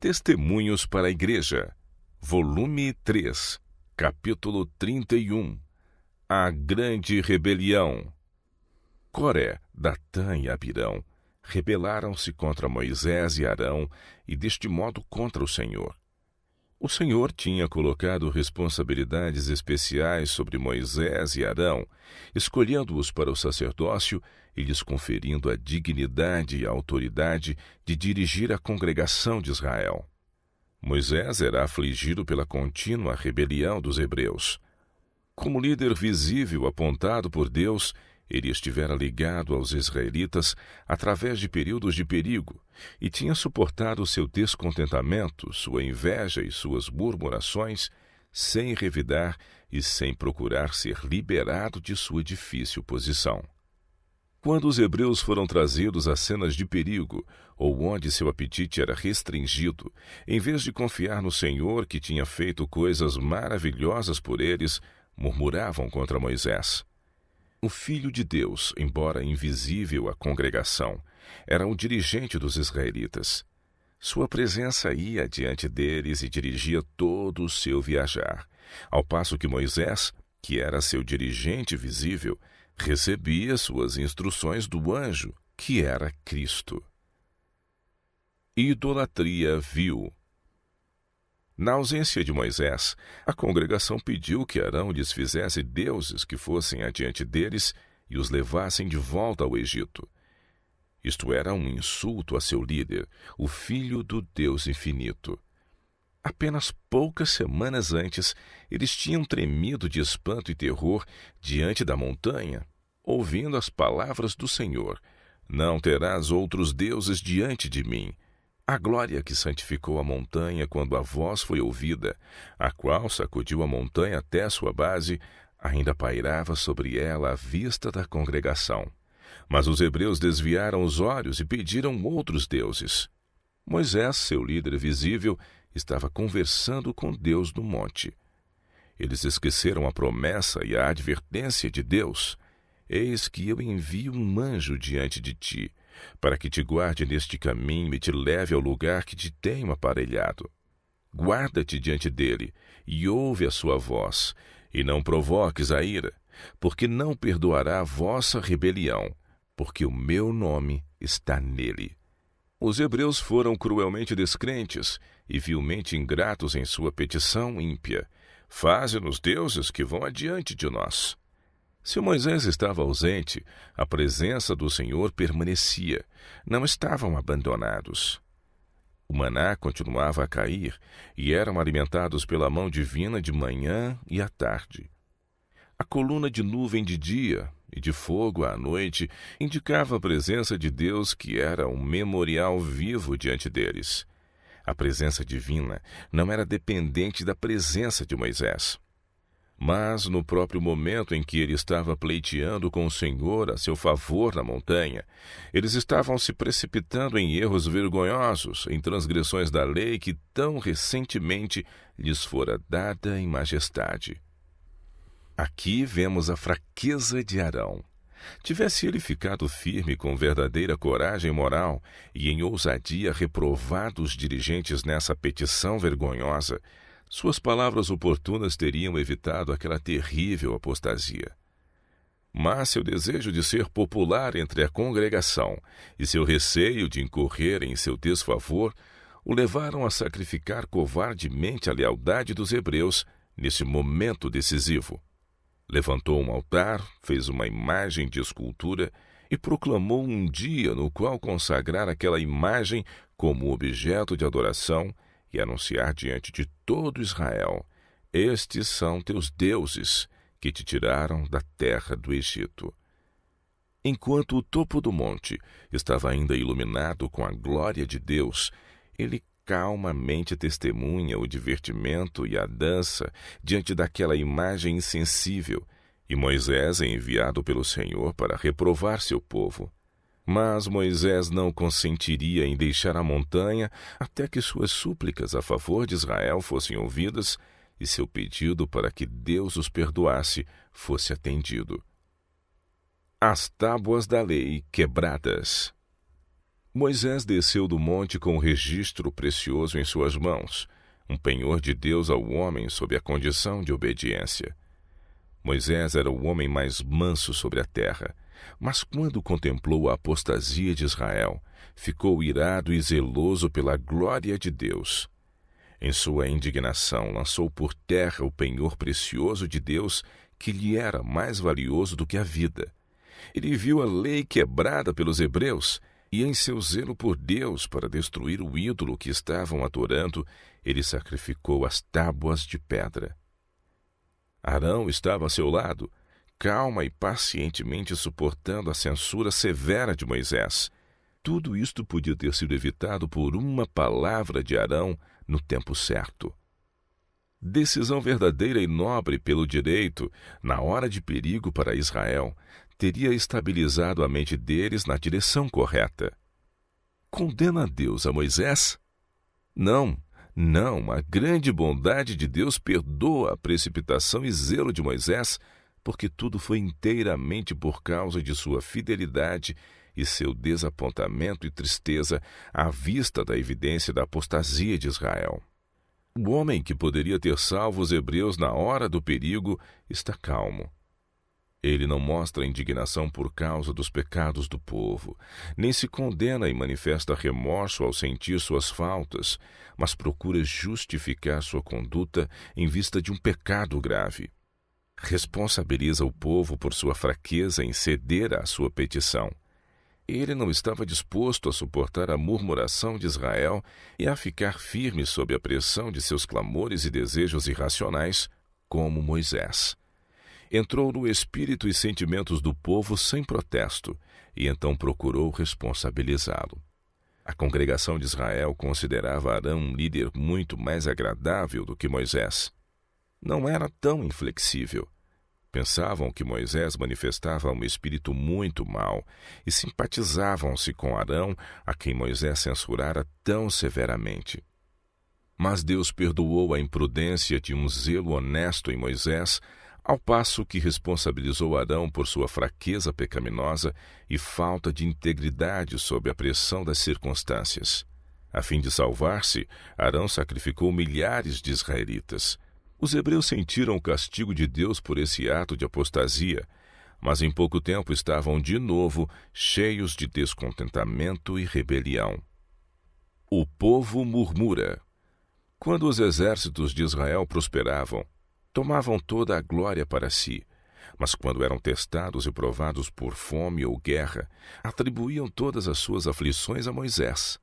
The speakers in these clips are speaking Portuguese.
Testemunhos para a Igreja, volume 3, capítulo 31. A Grande Rebelião. Coré, Datã e Abirão rebelaram-se contra Moisés e Arão e deste modo contra o Senhor. O Senhor tinha colocado responsabilidades especiais sobre Moisés e Arão, escolhendo-os para o sacerdócio e lhes conferindo a dignidade e a autoridade de dirigir a congregação de Israel. Moisés era afligido pela contínua rebelião dos hebreus. Como líder visível apontado por Deus, ele estivera ligado aos israelitas através de períodos de perigo e tinha suportado seu descontentamento, sua inveja e suas murmurações sem revidar e sem procurar ser liberado de sua difícil posição. Quando os hebreus foram trazidos a cenas de perigo, ou onde seu apetite era restringido, em vez de confiar no Senhor que tinha feito coisas maravilhosas por eles, murmuravam contra Moisés. O Filho de Deus, embora invisível à congregação, era o dirigente dos israelitas. Sua presença ia diante deles e dirigia todo o seu viajar, ao passo que Moisés, que era seu dirigente visível, recebia suas instruções do anjo, que era Cristo. Idolatria vil. Na ausência de Moisés, a congregação pediu que Arão lhes fizesse deuses que fossem adiante deles e os levassem de volta ao Egito. Isto era um insulto a seu líder, o Filho do Deus infinito. Apenas poucas semanas antes, eles tinham tremido de espanto e terror diante da montanha, ouvindo as palavras do Senhor: "Não terás outros deuses diante de mim." A glória que santificou a montanha quando a voz foi ouvida, a qual sacudiu a montanha até sua base, ainda pairava sobre ela à vista da congregação. Mas os hebreus desviaram os olhos e pediram outros deuses. Moisés, seu líder visível, estava conversando com Deus no monte. Eles esqueceram a promessa e a advertência de Deus: "Eis que eu envio um anjo diante de ti, para que te guarde neste caminho e te leve ao lugar que te tenho aparelhado. Guarda-te diante dele e ouve a sua voz, e não provoques a ira, porque não perdoará a vossa rebelião, porque o meu nome está nele." Os hebreus foram cruelmente descrentes e vilmente ingratos em sua petição ímpia: "Faze-nos deuses que vão adiante de nós." Se Moisés estava ausente, a presença do Senhor permanecia. Não estavam abandonados. O maná continuava a cair e eram alimentados pela mão divina de manhã e à tarde. A coluna de nuvem de dia e de fogo à noite indicava a presença de Deus, que era um memorial vivo diante deles. A presença divina não era dependente da presença de Moisés. Mas, no próprio momento em que ele estava pleiteando com o Senhor a seu favor na montanha, eles estavam se precipitando em erros vergonhosos, em transgressões da lei que tão recentemente lhes fora dada em majestade. Aqui vemos a fraqueza de Arão. Tivesse ele ficado firme com verdadeira coragem moral e em ousadia reprovado os dirigentes nessa petição vergonhosa, suas palavras oportunas teriam evitado aquela terrível apostasia. Mas seu desejo de ser popular entre a congregação e seu receio de incorrer em seu desfavor o levaram a sacrificar covardemente a lealdade dos hebreus nesse momento decisivo. Levantou um altar, fez uma imagem de escultura e proclamou um dia no qual consagrar aquela imagem como objeto de adoração e anunciar diante de todo Israel: "Estes são teus deuses, que te tiraram da terra do Egito." Enquanto o topo do monte estava ainda iluminado com a glória de Deus, ele calmamente testemunha o divertimento e a dança diante daquela imagem insensível, e Moisés é enviado pelo Senhor para reprovar seu povo. Mas Moisés não consentiria em deixar a montanha até que suas súplicas a favor de Israel fossem ouvidas e seu pedido para que Deus os perdoasse fosse atendido. As tábuas da lei quebradas. Moisés desceu do monte com um registro precioso em suas mãos, um penhor de Deus ao homem sob a condição de obediência. Moisés era o homem mais manso sobre a terra, mas quando contemplou a apostasia de Israel, ficou irado e zeloso pela glória de Deus. Em sua indignação, lançou por terra o penhor precioso de Deus, que lhe era mais valioso do que a vida. Ele viu a lei quebrada pelos hebreus, e em seu zelo por Deus para destruir o ídolo que estavam adorando, ele sacrificou as tábuas de pedra. Arão estava a seu lado, calma e pacientemente suportando a censura severa de Moisés. Tudo isto podia ter sido evitado por uma palavra de Arão no tempo certo. Decisão verdadeira e nobre pelo direito, na hora de perigo para Israel, teria estabilizado a mente deles na direção correta. Condena Deus a Moisés? Não, a grande bondade de Deus perdoa a precipitação e zelo de Moisés, porque tudo foi inteiramente por causa de sua fidelidade e seu desapontamento e tristeza à vista da evidência da apostasia de Israel. O homem que poderia ter salvo os hebreus na hora do perigo está calmo. Ele não mostra indignação por causa dos pecados do povo, nem se condena e manifesta remorso ao sentir suas faltas, mas procura justificar sua conduta em vista de um pecado grave. Responsabiliza o povo por sua fraqueza em ceder à sua petição. Ele não estava disposto a suportar a murmuração de Israel e a ficar firme sob a pressão de seus clamores e desejos irracionais, como Moisés. Entrou no espírito e sentimentos do povo sem protesto, e então procurou responsabilizá-lo. A congregação de Israel considerava Arão um líder muito mais agradável do que Moisés. Não era tão inflexível. Pensavam que Moisés manifestava um espírito muito mau e simpatizavam-se com Arão, a quem Moisés censurara tão severamente. Mas Deus perdoou a imprudência de um zelo honesto em Moisés, ao passo que responsabilizou Arão por sua fraqueza pecaminosa e falta de integridade sob a pressão das circunstâncias. A fim de salvar-se, Arão sacrificou milhares de israelitas. Os hebreus sentiram o castigo de Deus por esse ato de apostasia, mas em pouco tempo estavam de novo cheios de descontentamento e rebelião. O povo murmura. Quando os exércitos de Israel prosperavam, tomavam toda a glória para si, mas quando eram testados e provados por fome ou guerra, atribuíam todas as suas aflições a Moisés.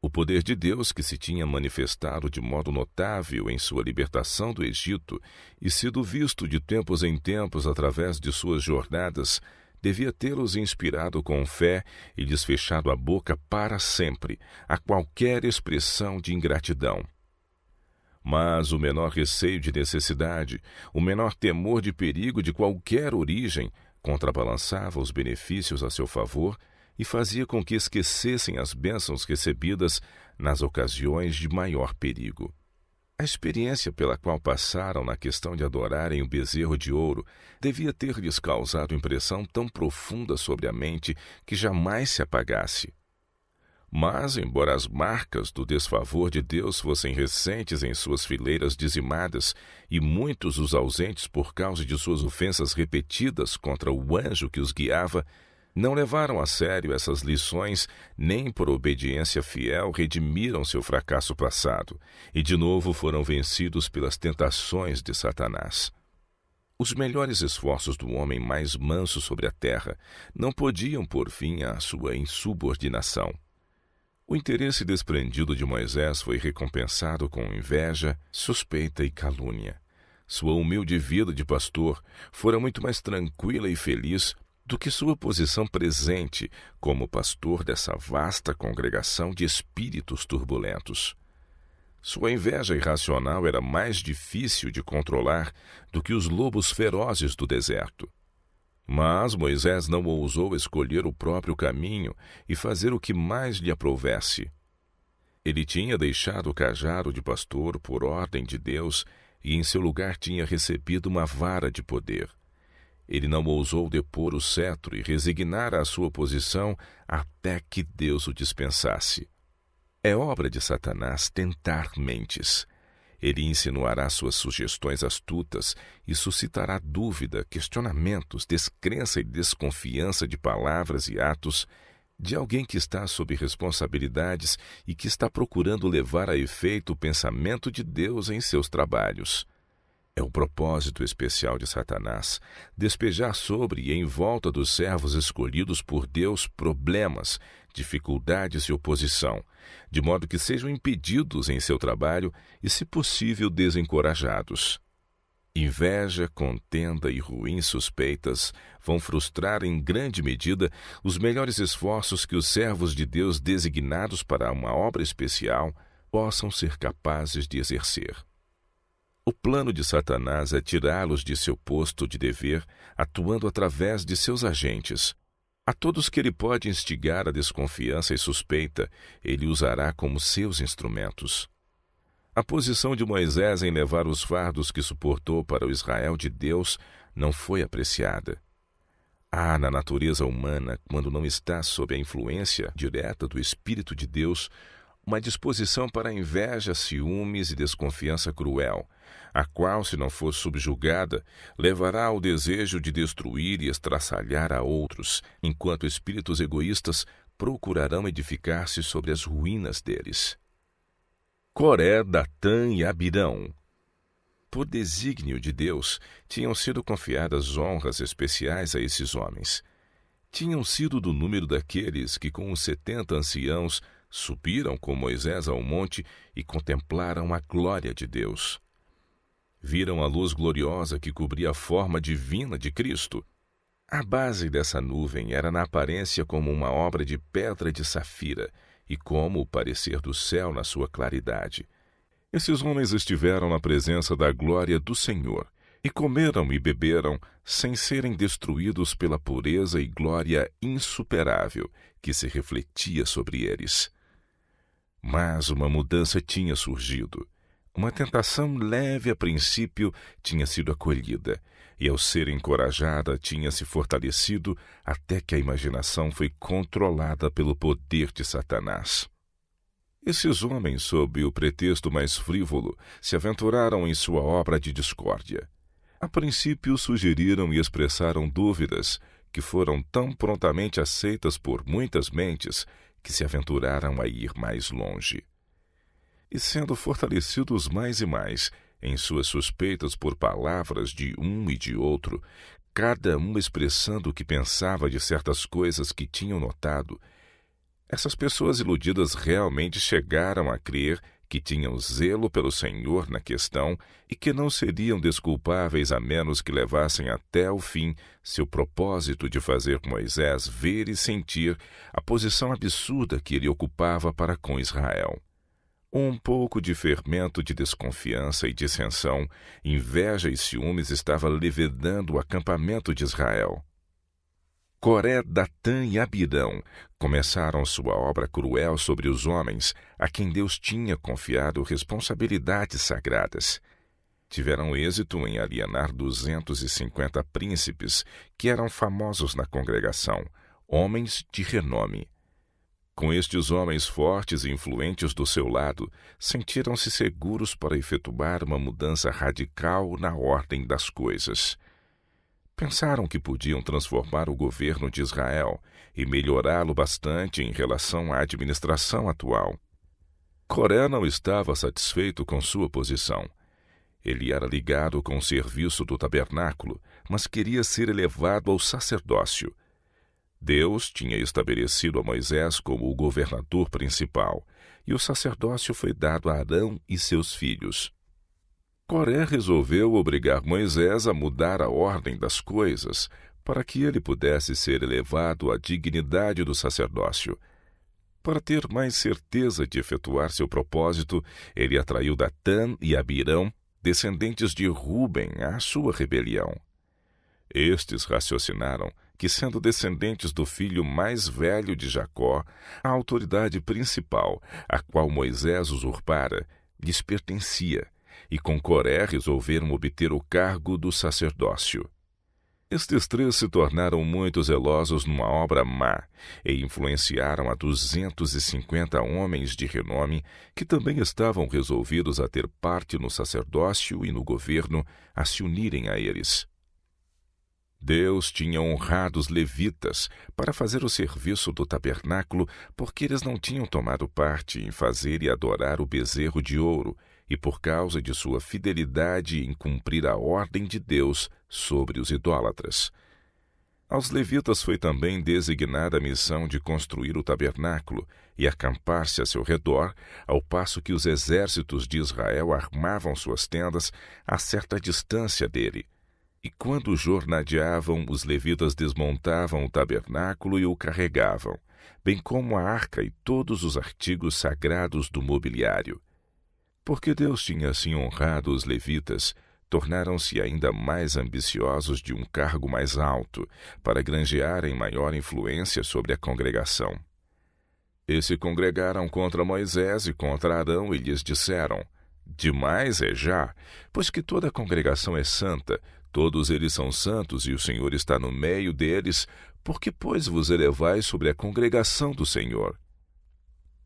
O poder de Deus, que se tinha manifestado de modo notável em sua libertação do Egito e sido visto de tempos em tempos através de suas jornadas, devia tê-los inspirado com fé e lhes fechado a boca para sempre a qualquer expressão de ingratidão. Mas o menor receio de necessidade, o menor temor de perigo de qualquer origem, contrabalançava os benefícios a seu favor e fazia com que esquecessem as bênçãos recebidas nas ocasiões de maior perigo. A experiência pela qual passaram na questão de adorarem o bezerro de ouro devia ter-lhes causado impressão tão profunda sobre a mente que jamais se apagasse. Mas, embora as marcas do desfavor de Deus fossem recentes em suas fileiras dizimadas e muitos os ausentes por causa de suas ofensas repetidas contra o anjo que os guiava, não levaram a sério essas lições, nem por obediência fiel redimiram seu fracasso passado, e de novo foram vencidos pelas tentações de Satanás. Os melhores esforços do homem mais manso sobre a terra não podiam pôr fim à sua insubordinação. O interesse desprendido de Moisés foi recompensado com inveja, suspeita e calúnia. Sua humilde vida de pastor fora muito mais tranquila e feliz do que sua posição presente como pastor dessa vasta congregação de espíritos turbulentos. Sua inveja irracional era mais difícil de controlar do que os lobos ferozes do deserto. Mas Moisés não ousou escolher o próprio caminho e fazer o que mais lhe aprouvesse. Ele tinha deixado o cajado de pastor por ordem de Deus e em seu lugar tinha recebido uma vara de poder. ele não ousou depor o cetro e resignar a sua posição até que Deus o dispensasse. É obra de Satanás tentar mentes. Ele insinuará suas sugestões astutas e suscitará dúvida, questionamentos, descrença e desconfiança de palavras e atos de alguém que está sob responsabilidades e que está procurando levar a efeito o pensamento de Deus em seus trabalhos. É o propósito especial de Satanás despejar sobre e em volta dos servos escolhidos por Deus problemas, dificuldades e oposição, de modo que sejam impedidos em seu trabalho e, se possível, desencorajados. Inveja, contenda e ruins suspeitas vão frustrar em grande medida os melhores esforços que os servos de Deus designados para uma obra especial possam ser capazes de exercer. O plano de Satanás é tirá-los de seu posto de dever, atuando através de seus agentes. A todos que ele pode instigar a desconfiança e suspeita, ele usará como seus instrumentos. A posição de Moisés em levar os fardos que suportou para o Israel de Deus não foi apreciada. Há na natureza humana, quando não está sob a influência direta do Espírito de Deus, uma disposição para inveja, ciúmes e desconfiança cruel, a qual, se não for subjugada, levará ao desejo de destruir e estraçalhar a outros, enquanto espíritos egoístas procurarão edificar-se sobre as ruínas deles. Coré, Datã e Abirão. Por desígnio de Deus, tinham sido confiadas honras especiais a esses homens. Tinham sido do número daqueles que, com os 70 anciãos, subiram com Moisés ao monte e contemplaram a glória de Deus. Viram a luz gloriosa que cobria a forma divina de Cristo. A base dessa nuvem era na aparência como uma obra de pedra de safira, e como o parecer do céu na sua claridade. Esses homens estiveram na presença da glória do Senhor, e comeram e beberam, sem serem destruídos pela pureza e glória insuperável que se refletia sobre eles. Mas uma mudança tinha surgido. Uma tentação leve a princípio tinha sido acolhida, e ao ser encorajada tinha se fortalecido até que a imaginação foi controlada pelo poder de Satanás. Esses homens, sob o pretexto mais frívolo, se aventuraram em sua obra de discórdia. A princípio sugeriram e expressaram dúvidas, que foram tão prontamente aceitas por muitas mentes que se aventuraram a ir mais longe. E sendo fortalecidos mais e mais em suas suspeitas por palavras de um e de outro, cada um expressando o que pensava de certas coisas que tinham notado, essas pessoas iludidas realmente chegaram a crer que tinham zelo pelo Senhor na questão e que não seriam desculpáveis a menos que levassem até o fim seu propósito de fazer Moisés ver e sentir a posição absurda que ele ocupava para com Israel. Um pouco de fermento de desconfiança e dissensão, inveja e ciúmes estava levedando o acampamento de Israel. Coré, Datã e Abirão começaram sua obra cruel sobre os homens a quem Deus tinha confiado responsabilidades sagradas. Tiveram êxito em alienar 250 príncipes que eram famosos na congregação, homens de renome. Com estes homens fortes e influentes do seu lado, sentiram-se seguros para efetuar uma mudança radical na ordem das coisas. Pensaram que podiam transformar o governo de Israel e melhorá-lo bastante em relação à administração atual. Coré não estava satisfeito com sua posição. Ele era ligado com o serviço do tabernáculo, mas queria ser elevado ao sacerdócio. Deus tinha estabelecido a Moisés como o governador principal, e o sacerdócio foi dado a Arão e seus filhos. Coré resolveu obrigar Moisés a mudar a ordem das coisas para que ele pudesse ser elevado à dignidade do sacerdócio. Para ter mais certeza de efetuar seu propósito, ele atraiu Datã e Abirão, descendentes de Ruben, à sua rebelião. Estes raciocinaram que, sendo descendentes do filho mais velho de Jacó, a autoridade principal, a qual Moisés usurpara, lhes pertencia, e com Coré resolveram obter o cargo do sacerdócio. Estes três se tornaram muito zelosos numa obra má e influenciaram a 250 homens de renome que também estavam resolvidos a ter parte no sacerdócio e no governo, a se unirem a eles. Deus tinha honrado os levitas para fazer o serviço do tabernáculo, porque eles não tinham tomado parte em fazer e adorar o bezerro de ouro, e por causa de sua fidelidade em cumprir a ordem de Deus sobre os idólatras. Aos levitas foi também designada a missão de construir o tabernáculo e acampar-se a seu redor, ao passo que os exércitos de Israel armavam suas tendas a certa distância dele. E quando jornadeavam, os levitas desmontavam o tabernáculo e o carregavam, bem como a arca e todos os artigos sagrados do mobiliário. Porque Deus tinha assim honrado os levitas, tornaram-se ainda mais ambiciosos de um cargo mais alto, para granjearem maior influência sobre a congregação. E se congregaram contra Moisés e contra Arão e lhes disseram: demais é já, pois que toda a congregação é santa, todos eles são santos e o Senhor está no meio deles, por que, pois, vos elevais sobre a congregação do Senhor?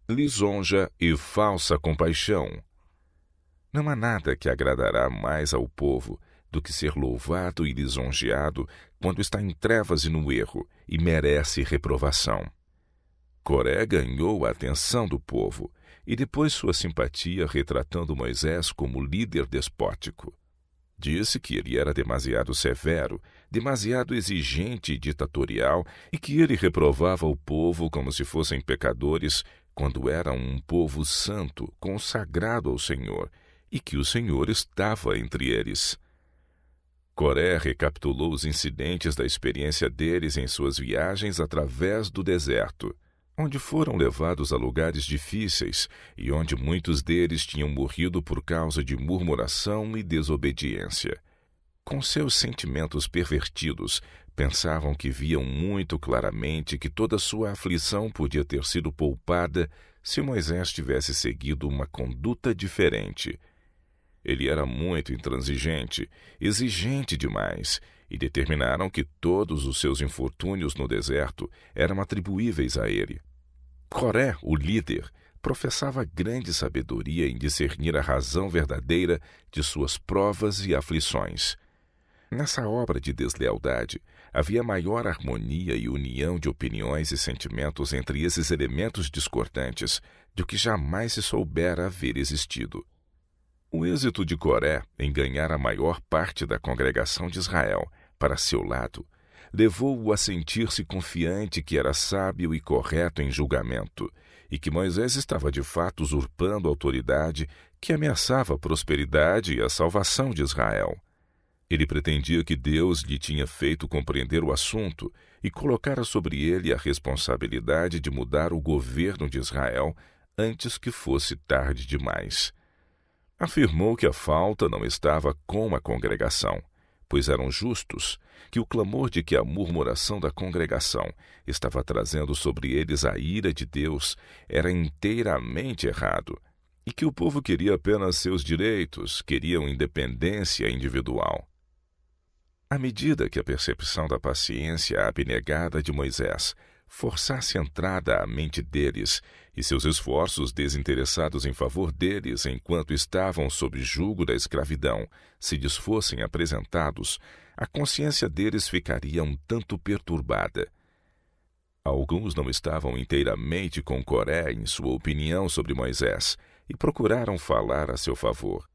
Lisonja e falsa compaixão. Não há nada que agradará mais ao povo do que ser louvado e lisonjeado quando está em trevas e no erro e merece reprovação. Coré ganhou a atenção do povo e depois sua simpatia retratando Moisés como líder despótico. Disse que ele era demasiado severo, demasiado exigente e ditatorial e que ele reprovava o povo como se fossem pecadores quando eram um povo santo, consagrado ao Senhor, e que o Senhor estava entre eles. Coré recapitulou os incidentes da experiência deles em suas viagens através do deserto, onde foram levados a lugares difíceis e onde muitos deles tinham morrido por causa de murmuração e desobediência. Com seus sentimentos pervertidos, pensavam que viam muito claramente que toda sua aflição podia ter sido poupada se Moisés tivesse seguido uma conduta diferente. Ele era muito intransigente, exigente demais, e determinaram que todos os seus infortúnios no deserto eram atribuíveis a ele. Coré, o líder, professava grande sabedoria em discernir a razão verdadeira de suas provas e aflições. Nessa obra de deslealdade, havia maior harmonia e união de opiniões e sentimentos entre esses elementos discordantes do que jamais se soubera haver existido. O êxito de Coré em ganhar a maior parte da congregação de Israel para seu lado levou-o a sentir-se confiante que era sábio e correto em julgamento e que Moisés estava de fato usurpando a autoridade que ameaçava a prosperidade e a salvação de Israel. Ele pretendia que Deus lhe tinha feito compreender o assunto e colocara sobre ele a responsabilidade de mudar o governo de Israel antes que fosse tarde demais. Afirmou que a falta não estava com a congregação, pois eram justos, que o clamor de que a murmuração da congregação estava trazendo sobre eles a ira de Deus era inteiramente errado, e que o povo queria apenas seus direitos, queriam independência individual. À medida que a percepção da paciência abnegada de Moisés forçasse entrada à mente deles e seus esforços desinteressados em favor deles enquanto estavam sob jugo da escravidão se lhes fossem apresentados, a consciência deles ficaria um tanto perturbada. Alguns não estavam inteiramente com Coré em sua opinião sobre Moisés e procuraram falar a seu favor.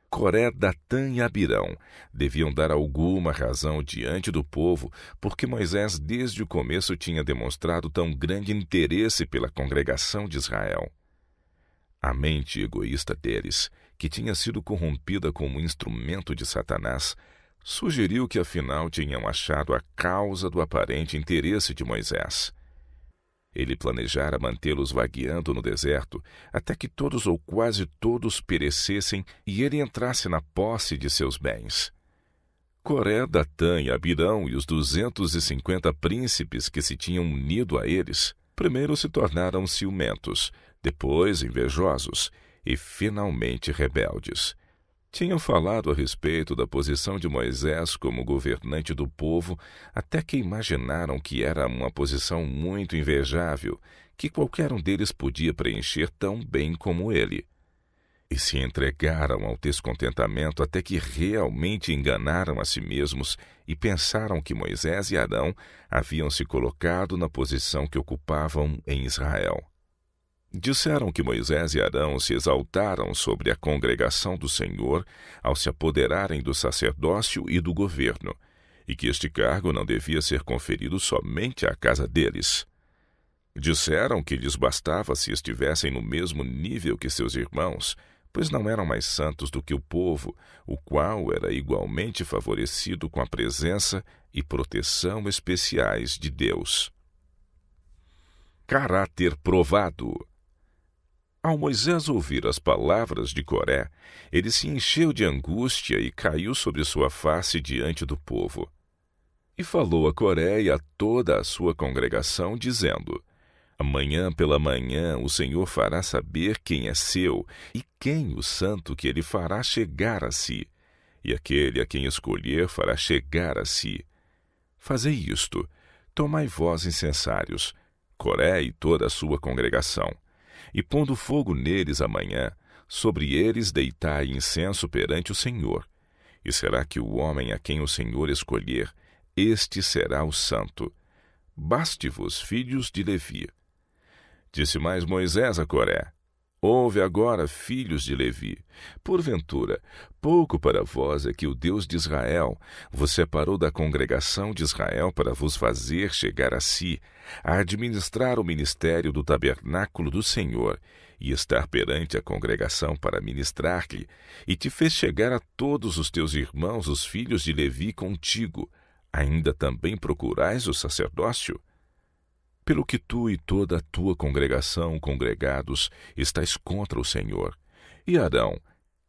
Coré, Datã e Abirão deviam dar alguma razão diante do povo, porque Moisés desde o começo tinha demonstrado tão grande interesse pela congregação de Israel. A mente egoísta deles, que tinha sido corrompida como instrumento de Satanás, sugeriu que afinal tinham achado a causa do aparente interesse de Moisés. Ele planejara mantê-los vagueando no deserto até que todos ou quase todos perecessem e ele entrasse na posse de seus bens. Coré, Datã e Abirão e os 250 príncipes que se tinham unido a eles, primeiro se tornaram ciumentos, depois invejosos e finalmente rebeldes. Tinham falado a respeito da posição de Moisés como governante do povo, até que imaginaram que era uma posição muito invejável, que qualquer um deles podia preencher tão bem como ele. E se entregaram ao descontentamento até que realmente enganaram a si mesmos e pensaram que Moisés e Arão haviam se colocado na posição que ocupavam em Israel. Disseram que Moisés e Arão se exaltaram sobre a congregação do Senhor ao se apoderarem do sacerdócio e do governo, e que este cargo não devia ser conferido somente à casa deles. Disseram que lhes bastava se estivessem no mesmo nível que seus irmãos, pois não eram mais santos do que o povo, o qual era igualmente favorecido com a presença e proteção especiais de Deus. Caráter provado. Ao Moisés ouvir as palavras de Coré, ele se encheu de angústia e caiu sobre sua face diante do povo. E falou a Coré e a toda a sua congregação, dizendo: Amanhã pela manhã o Senhor fará saber quem é seu e quem o santo que ele fará chegar a si, e aquele a quem escolher fará chegar a si. Fazei isto, tomai vós incensários, Coré e toda a sua congregação, e pondo fogo neles amanhã, sobre eles deitai incenso perante o Senhor. E será que o homem a quem o Senhor escolher, este será o santo. Baste-vos, filhos de Levi. Disse mais Moisés a Coré: Ouve agora, filhos de Levi, porventura, pouco para vós é que o Deus de Israel vos separou da congregação de Israel para vos fazer chegar a si, a administrar o ministério do tabernáculo do Senhor, e estar perante a congregação para ministrar-lhe, e te fez chegar a todos os teus irmãos, os filhos de Levi, contigo. Ainda também procurais o sacerdócio? Pelo que tu e toda a tua congregação congregados estáis contra o Senhor. E Arão,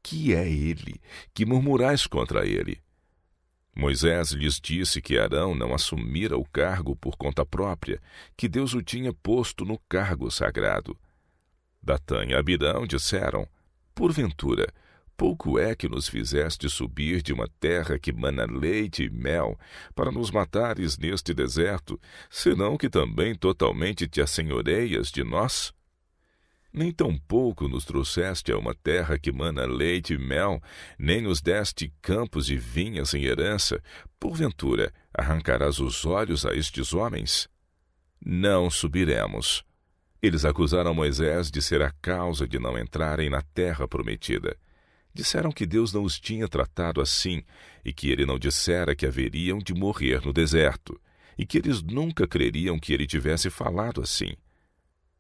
que é ele, que murmurais contra ele? Moisés lhes disse que Arão não assumira o cargo por conta própria, que Deus o tinha posto no cargo sagrado. Datã e Abirão disseram: Porventura, pouco é que nos fizeste subir de uma terra que mana leite e mel, para nos matares neste deserto, senão que também totalmente te assenhoreias de nós? Nem tampouco nos trouxeste a uma terra que mana leite e mel, nem nos deste campos e vinhas em herança, porventura arrancarás os olhos a estes homens? Não subiremos. Eles acusaram Moisés de ser a causa de não entrarem na terra prometida. Disseram que Deus não os tinha tratado assim, e que ele não dissera que haveriam de morrer no deserto, e que eles nunca creriam que ele tivesse falado assim.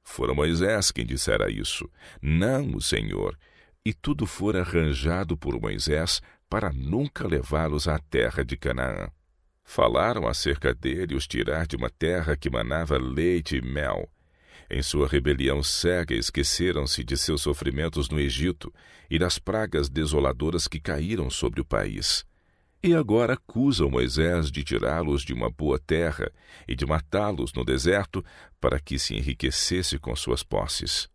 Fora Moisés quem dissera isso, não o Senhor, e tudo fora arranjado por Moisés para nunca levá-los à terra de Canaã. Falaram acerca dele os tirar de uma terra que manava leite e mel. Em sua rebelião cega esqueceram-se de seus sofrimentos no Egito e das pragas desoladoras que caíram sobre o país. E agora acusam Moisés de tirá-los de uma boa terra e de matá-los no deserto para que se enriquecesse com suas posses.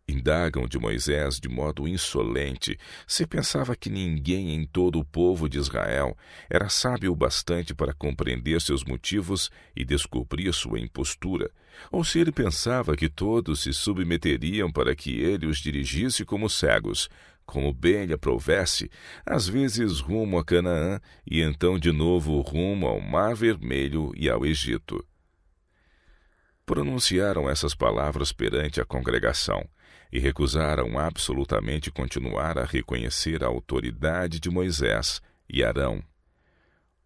Indagam de Moisés de modo insolente se pensava que ninguém em todo o povo de Israel era sábio o bastante para compreender seus motivos e descobrir sua impostura, ou se ele pensava que todos se submeteriam para que ele os dirigisse como cegos, como bem lhe aprovesse, às vezes rumo a Canaã e então de novo rumo ao Mar Vermelho e ao Egito. Pronunciaram essas palavras perante a congregação e recusaram absolutamente continuar a reconhecer a autoridade de Moisés e Arão.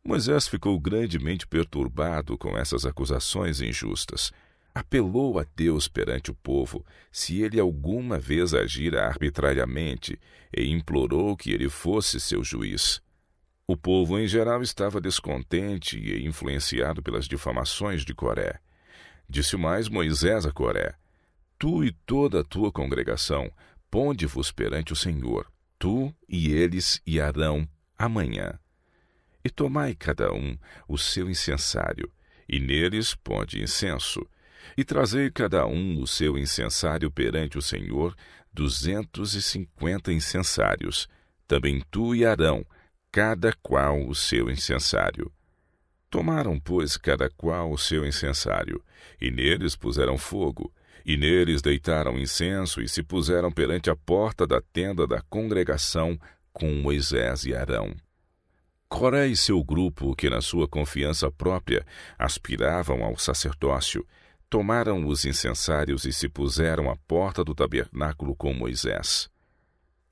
Moisés ficou grandemente perturbado com essas acusações injustas. Apelou a Deus perante o povo, se ele alguma vez agira arbitrariamente, e implorou que ele fosse seu juiz. O povo em geral estava descontente e influenciado pelas difamações de Coré. Disse mais Moisés a Coré: Tu e toda a tua congregação, ponde-vos perante o Senhor, tu e eles e Arão, amanhã. E tomai cada um o seu incensário, e neles ponde incenso, e trazei cada um o seu incensário perante o Senhor, 250 incensários, também tu e Arão, cada qual o seu incensário. Tomaram, pois, cada qual o seu incensário, e neles puseram fogo, e neles deitaram incenso, e se puseram perante a porta da tenda da congregação com Moisés e Arão. Coré e seu grupo, que na sua confiança própria aspiravam ao sacerdócio, tomaram os incensários e se puseram à porta do tabernáculo com Moisés.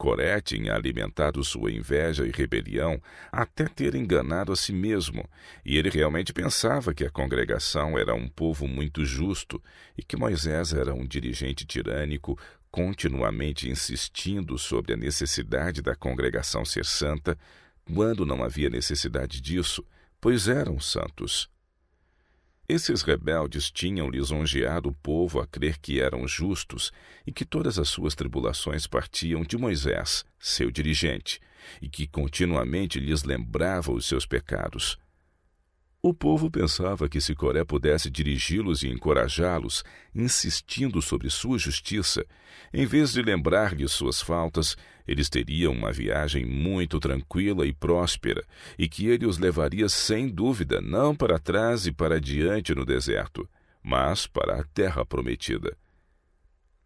Coré tinha alimentado sua inveja e rebelião até ter enganado a si mesmo, e ele realmente pensava que a congregação era um povo muito justo e que Moisés era um dirigente tirânico, continuamente insistindo sobre a necessidade da congregação ser santa, quando não havia necessidade disso, pois eram santos. Esses rebeldes tinham lisonjeado o povo a crer que eram justos e que todas as suas tribulações partiam de Moisés, seu dirigente, e que continuamente lhes lembrava os seus pecados. O povo pensava que se Coré pudesse dirigi-los e encorajá-los, insistindo sobre sua justiça, em vez de lembrar-lhes suas faltas, eles teriam uma viagem muito tranquila e próspera, e que ele os levaria sem dúvida não para trás e para diante no deserto, mas para a terra prometida.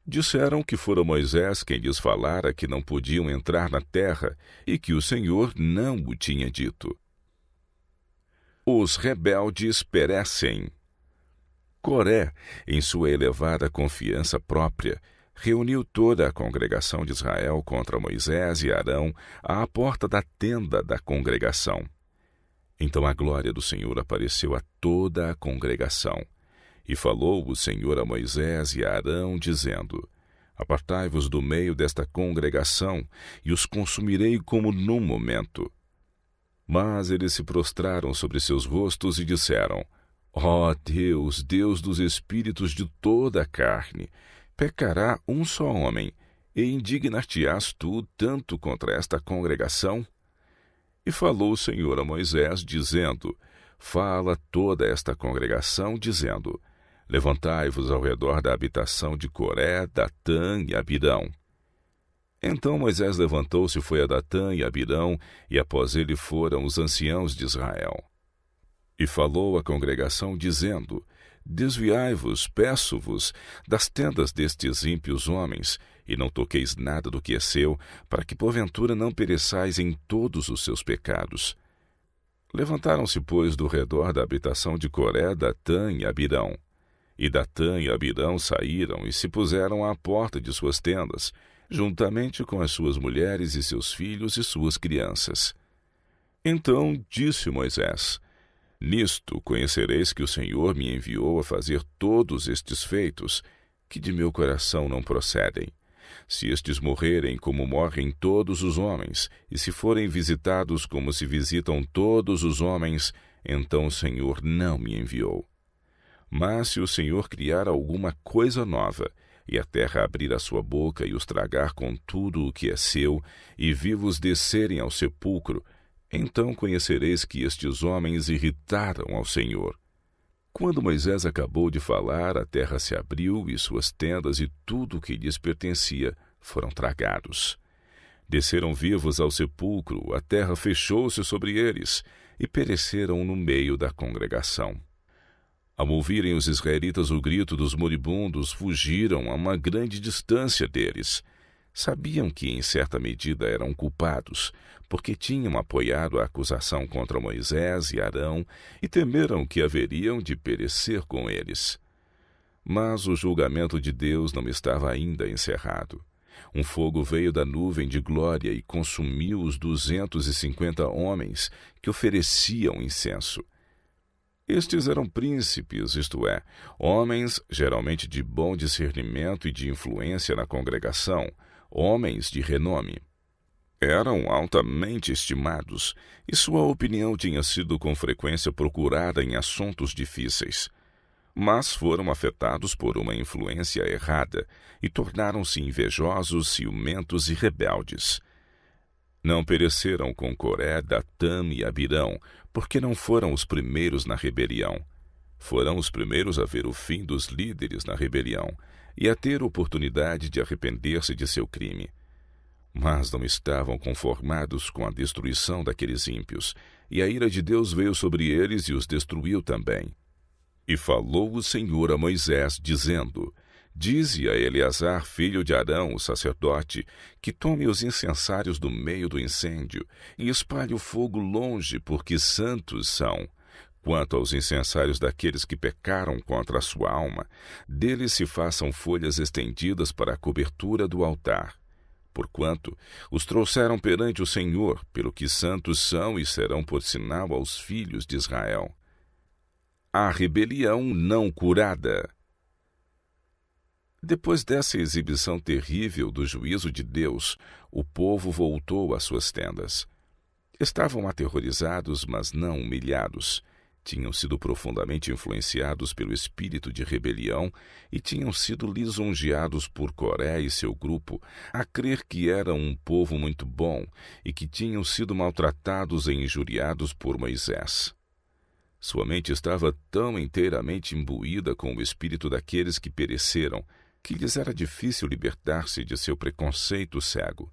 Disseram que fora Moisés quem lhes falara que não podiam entrar na terra e que o Senhor não o tinha dito. Os rebeldes perecem. Coré, em sua elevada confiança própria, reuniu toda a congregação de Israel contra Moisés e Arão à porta da tenda da congregação. Então a glória do Senhor apareceu a toda a congregação. E falou o Senhor a Moisés e a Arão, dizendo: Apartai-vos do meio desta congregação, e os consumirei como num momento. Mas eles se prostraram sobre seus rostos e disseram: Ó Deus, Deus dos espíritos de toda a carne, pecará um só homem, e indignar-te-ás tu tanto contra esta congregação? E falou o Senhor a Moisés, dizendo: Fala toda esta congregação, dizendo: Levantai-vos ao redor da habitação de Coré, Datã e Abirão. Então Moisés levantou-se e foi a Datã e Abirão, e após ele foram os anciãos de Israel. E falou à congregação, dizendo: Desviai-vos, peço-vos, das tendas destes ímpios homens, e não toqueis nada do que é seu, para que porventura não pereçais em todos os seus pecados. Levantaram-se, pois, do redor da habitação de Coré, Datã e Abirão. E Datã e Abirão saíram e se puseram à porta de suas tendas, juntamente com as suas mulheres e seus filhos e suas crianças. Então disse Moisés: Nisto conhecereis que o Senhor me enviou a fazer todos estes feitos, que de meu coração não procedem. Se estes morrerem como morrem todos os homens, e se forem visitados como se visitam todos os homens, então o Senhor não me enviou. Mas se o Senhor criar alguma coisa nova, e a terra abrir a sua boca e os tragar com tudo o que é seu, e vivos descerem ao sepulcro, então conhecereis que estes homens irritaram ao Senhor. Quando Moisés acabou de falar, a terra se abriu, e suas tendas e tudo o que lhes pertencia foram tragados. Desceram vivos ao sepulcro, a terra fechou-se sobre eles, e pereceram no meio da congregação. Ao ouvirem os israelitas o grito dos moribundos, fugiram a uma grande distância deles. Sabiam que, em certa medida, eram culpados, porque tinham apoiado a acusação contra Moisés e Arão e temeram que haveriam de perecer com eles. Mas o julgamento de Deus não estava ainda encerrado. Um fogo veio da nuvem de glória e consumiu os 250 homens que ofereciam incenso. Estes eram príncipes, isto é, homens geralmente de bom discernimento e de influência na congregação, homens de renome. Eram altamente estimados, e sua opinião tinha sido com frequência procurada em assuntos difíceis. Mas foram afetados por uma influência errada e tornaram-se invejosos, ciumentos e rebeldes. Não pereceram com Coré, Datã e Abirão, porque não foram os primeiros na rebelião. Foram os primeiros a ver o fim dos líderes na rebelião e a ter oportunidade de arrepender-se de seu crime. Mas não estavam conformados com a destruição daqueles ímpios, e a ira de Deus veio sobre eles e os destruiu também. E falou o Senhor a Moisés, dizendo: Dize a Eleazar, filho de Arão, o sacerdote, que tome os incensários do meio do incêndio e espalhe o fogo longe, porque santos são. Quanto aos incensários daqueles que pecaram contra a sua alma, deles se façam folhas estendidas para a cobertura do altar. Porquanto os trouxeram perante o Senhor, pelo que santos são e serão por sinal aos filhos de Israel. A rebelião não curada. Depois dessa exibição terrível do juízo de Deus, o povo voltou às suas tendas. Estavam aterrorizados, mas não humilhados. Tinham sido profundamente influenciados pelo espírito de rebelião e tinham sido lisonjeados por Coré e seu grupo a crer que eram um povo muito bom e que tinham sido maltratados e injuriados por Moisés. Sua mente estava tão inteiramente imbuída com o espírito daqueles que pereceram que lhes era difícil libertar-se de seu preconceito cego.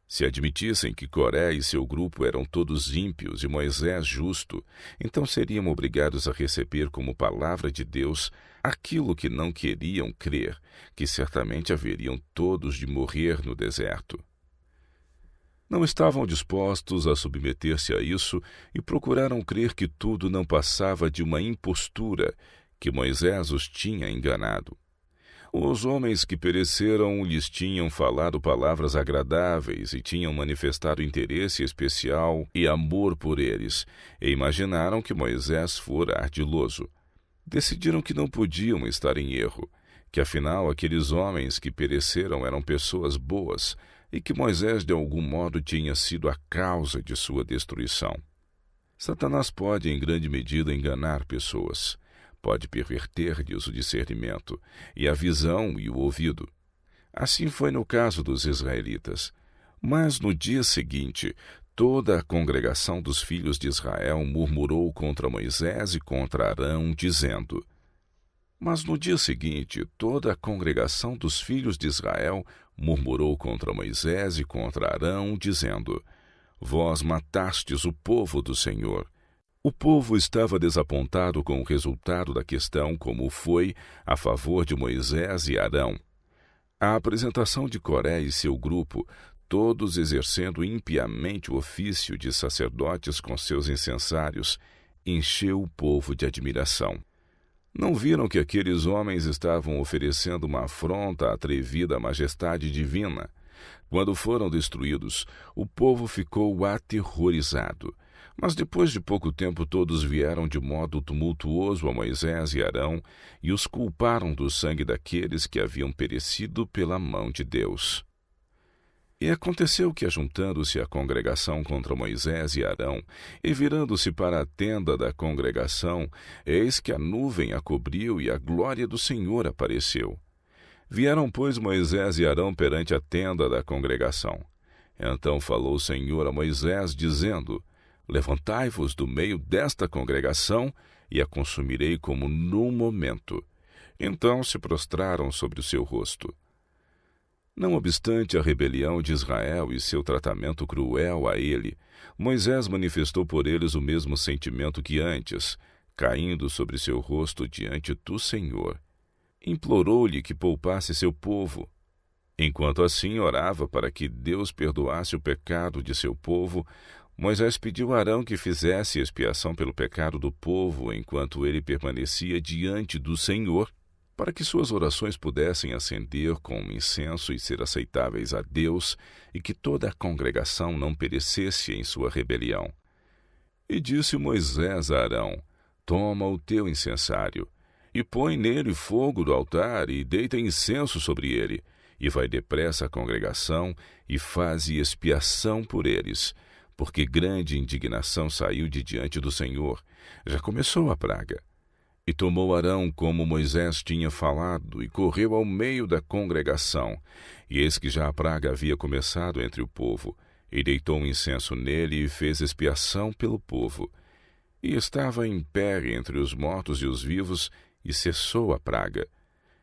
Se admitissem que Coré e seu grupo eram todos ímpios e Moisés justo, então seriam obrigados a receber como palavra de Deus aquilo que não queriam crer, que certamente haveriam todos de morrer no deserto. Não estavam dispostos a submeter-se a isso e procuraram crer que tudo não passava de uma impostura, que Moisés os tinha enganado. Os homens que pereceram lhes tinham falado palavras agradáveis e tinham manifestado interesse especial e amor por eles, e imaginaram que Moisés fora ardiloso. Decidiram que não podiam estar em erro, que afinal aqueles homens que pereceram eram pessoas boas e que Moisés de algum modo tinha sido a causa de sua destruição. Satanás pode em grande medida enganar pessoas. Pode perverter-lhes o discernimento, e a visão e o ouvido. Assim foi no caso dos israelitas. Mas no dia seguinte, toda a congregação dos filhos de Israel murmurou contra Moisés e contra Arão, dizendo... Mas no dia seguinte, toda a congregação dos filhos de Israel murmurou contra Moisés e contra Arão, dizendo... Vós matastes o povo do Senhor. O povo estava desapontado com o resultado da questão, como foi a favor de Moisés e Arão. A apresentação de Coré e seu grupo, todos exercendo impiamente o ofício de sacerdotes com seus incensários, encheu o povo de admiração. Não viram que aqueles homens estavam oferecendo uma afronta atrevida à majestade divina. Quando foram destruídos, o povo ficou aterrorizado. Mas depois de pouco tempo todos vieram de modo tumultuoso a Moisés e Arão e os culparam do sangue daqueles que haviam perecido pela mão de Deus. E aconteceu que, ajuntando-se a congregação contra Moisés e Arão, e virando-se para a tenda da congregação, eis que a nuvem a cobriu e a glória do Senhor apareceu. Vieram, pois, Moisés e Arão perante a tenda da congregação. Então falou o Senhor a Moisés, dizendo... Levantai-vos do meio desta congregação, e a consumirei como num momento. Então se prostraram sobre o seu rosto. Não obstante a rebelião de Israel e seu tratamento cruel a ele, Moisés manifestou por eles o mesmo sentimento que antes, caindo sobre seu rosto diante do Senhor. Implorou-lhe que poupasse seu povo. Enquanto assim orava para que Deus perdoasse o pecado de seu povo, Moisés pediu a Arão que fizesse expiação pelo pecado do povo enquanto ele permanecia diante do Senhor, para que suas orações pudessem ascender com incenso e ser aceitáveis a Deus, e que toda a congregação não perecesse em sua rebelião. E disse Moisés a Arão: Toma o teu incensário, e põe nele fogo do altar, e deita incenso sobre ele, e vai depressa à congregação, e faze expiação por eles, porque grande indignação saiu de diante do Senhor, já começou a praga. E tomou Arão como Moisés tinha falado, e correu ao meio da congregação, e eis que já a praga havia começado entre o povo, e deitou um incenso nele e fez expiação pelo povo. E estava em pé entre os mortos e os vivos, e cessou a praga.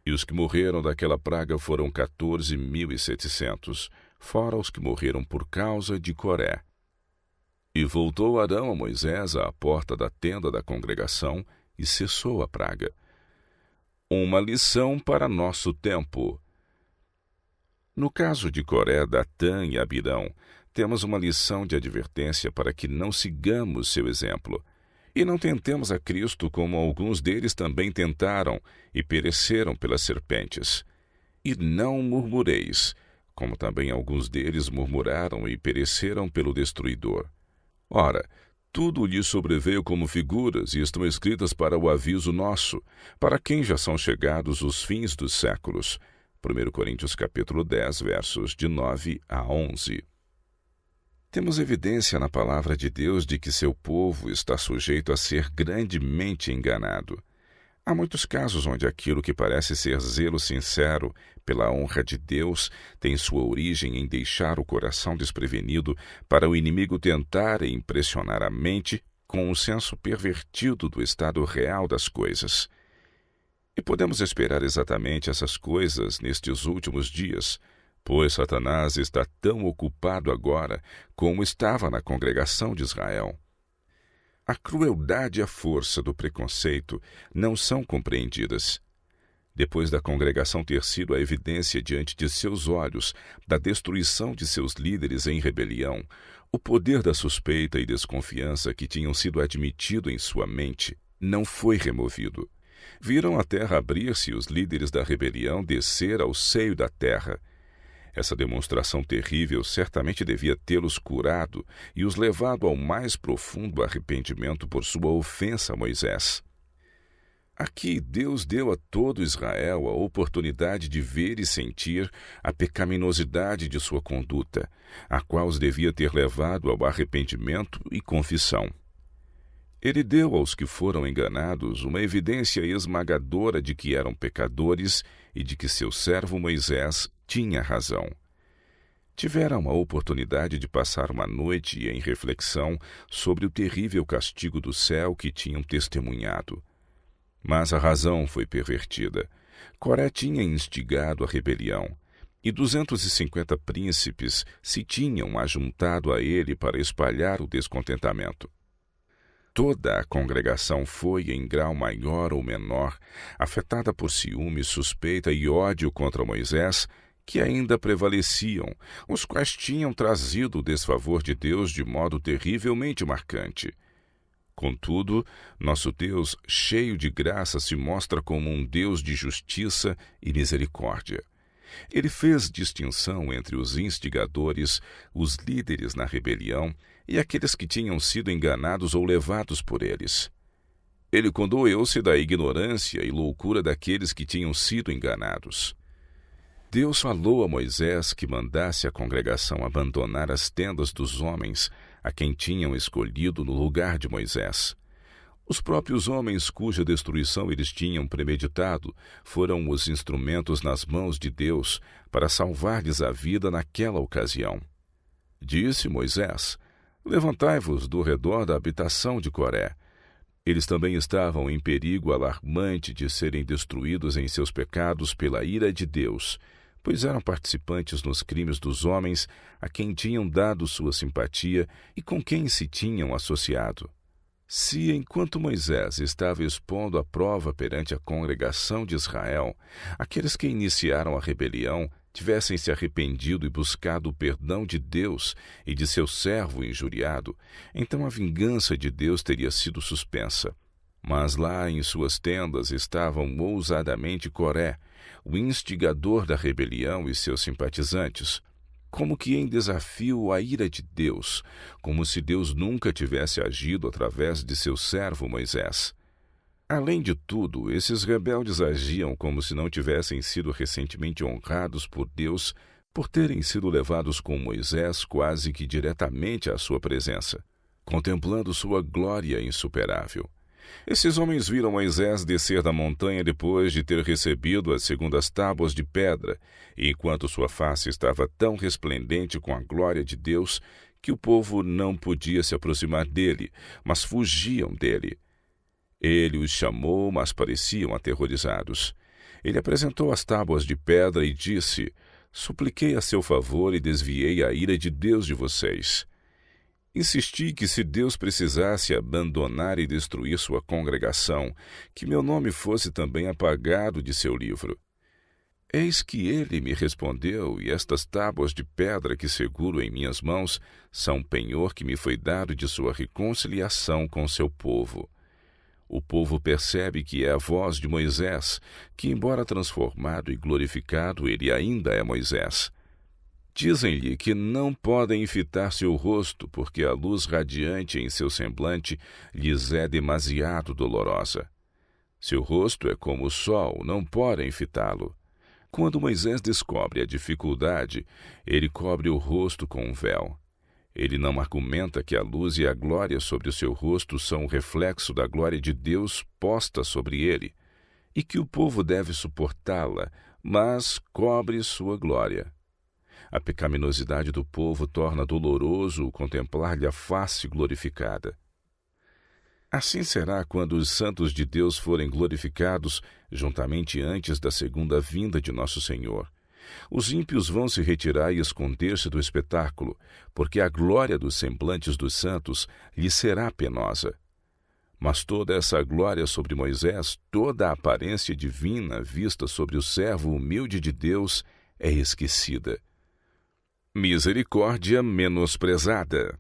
E os que morreram daquela praga foram 14.700, fora os que morreram por causa de Coré. E voltou Arão a Moisés à porta da tenda da congregação, e cessou a praga. Uma lição para nosso tempo. No caso de Coré, Datã e Abirão, temos uma lição de advertência para que não sigamos seu exemplo. E não tentemos a Cristo como alguns deles também tentaram e pereceram pelas serpentes. E não murmureis, como também alguns deles murmuraram e pereceram pelo destruidor. Ora, tudo lhes sobreveio como figuras e estão escritas para o aviso nosso, para quem já são chegados os fins dos séculos. 1 Coríntios capítulo 10, versos de 9 a 11. Temos evidência na palavra de Deus de que seu povo está sujeito a ser grandemente enganado. Há muitos casos onde aquilo que parece ser zelo sincero pela honra de Deus tem sua origem em deixar o coração desprevenido para o inimigo tentar impressionar a mente com o senso pervertido do estado real das coisas. E podemos esperar exatamente essas coisas nestes últimos dias, pois Satanás está tão ocupado agora como estava na congregação de Israel. A crueldade e a força do preconceito não são compreendidas. Depois da congregação ter sido a evidência diante de seus olhos da destruição de seus líderes em rebelião, o poder da suspeita e desconfiança que tinham sido admitido em sua mente não foi removido. Viram a terra abrir-se e os líderes da rebelião descer ao seio da terra. Essa demonstração terrível certamente devia tê-los curado e os levado ao mais profundo arrependimento por sua ofensa a Moisés. Aqui Deus deu a todo Israel a oportunidade de ver e sentir a pecaminosidade de sua conduta, a qual os devia ter levado ao arrependimento e confissão. Ele deu aos que foram enganados uma evidência esmagadora de que eram pecadores e de que seu servo Moisés tinha razão. Tiveram a oportunidade de passar uma noite em reflexão sobre o terrível castigo do céu que tinham testemunhado. Mas a razão foi pervertida. Coré tinha instigado a rebelião, e 250 príncipes se tinham ajuntado a ele para espalhar o descontentamento. Toda a congregação foi, em grau maior ou menor, afetada por ciúme, suspeita e ódio contra Moisés, que ainda prevaleciam, os quais tinham trazido o desfavor de Deus de modo terrivelmente marcante. Contudo, nosso Deus, cheio de graça, se mostra como um Deus de justiça e misericórdia. Ele fez distinção entre os instigadores, os líderes na rebelião e aqueles que tinham sido enganados ou levados por eles. Ele condoeu-se da ignorância e loucura daqueles que tinham sido enganados. Deus falou a Moisés que mandasse a congregação abandonar as tendas dos homens a quem tinham escolhido no lugar de Moisés. Os próprios homens cuja destruição eles tinham premeditado foram os instrumentos nas mãos de Deus para salvar-lhes a vida naquela ocasião. Disse Moisés: levantai-vos do redor da habitação de Coré. Eles também estavam em perigo alarmante de serem destruídos em seus pecados pela ira de Deus, pois eram participantes nos crimes dos homens a quem tinham dado sua simpatia e com quem se tinham associado. Se, enquanto Moisés estava expondo a prova perante a congregação de Israel, aqueles que iniciaram a rebelião tivessem se arrependido e buscado o perdão de Deus e de seu servo injuriado, então a vingança de Deus teria sido suspensa. Mas lá em suas tendas estavam ousadamente Coré, o instigador da rebelião, e seus simpatizantes, como que em desafio à ira de Deus, como se Deus nunca tivesse agido através de seu servo Moisés. Além de tudo, esses rebeldes agiam como se não tivessem sido recentemente honrados por Deus por terem sido levados com Moisés quase que diretamente à sua presença, contemplando sua glória insuperável. Esses homens viram Moisés descer da montanha depois de ter recebido as segundas tábuas de pedra, e enquanto sua face estava tão resplendente com a glória de Deus que o povo não podia se aproximar dele, mas fugiam dele. Ele os chamou, mas pareciam aterrorizados. Ele apresentou as tábuas de pedra e disse: Supliquei a seu favor e desviei a ira de Deus de vocês. Insisti que se Deus precisasse abandonar e destruir sua congregação, que meu nome fosse também apagado de seu livro. Eis que ele me respondeu, e estas tábuas de pedra que seguro em minhas mãos são o penhor que me foi dado de sua reconciliação com seu povo. O povo percebe que é a voz de Moisés, que, embora transformado e glorificado, ele ainda é Moisés. Dizem-lhe que não podem fitar seu rosto, porque a luz radiante em seu semblante lhes é demasiado dolorosa. Seu rosto é como o sol, não podem fitá-lo. Quando Moisés descobre a dificuldade, ele cobre o rosto com um véu. Ele não argumenta que a luz e a glória sobre o seu rosto são o reflexo da glória de Deus posta sobre ele, e que o povo deve suportá-la, mas cobre sua glória. A pecaminosidade do povo torna doloroso o contemplar-lhe a face glorificada. Assim será quando os santos de Deus forem glorificados, juntamente antes da segunda vinda de nosso Senhor. Os ímpios vão se retirar e esconder-se do espetáculo, porque a glória dos semblantes dos santos lhes será penosa. Mas toda essa glória sobre Moisés, toda a aparência divina vista sobre o servo humilde de Deus, é esquecida. Misericórdia menosprezada.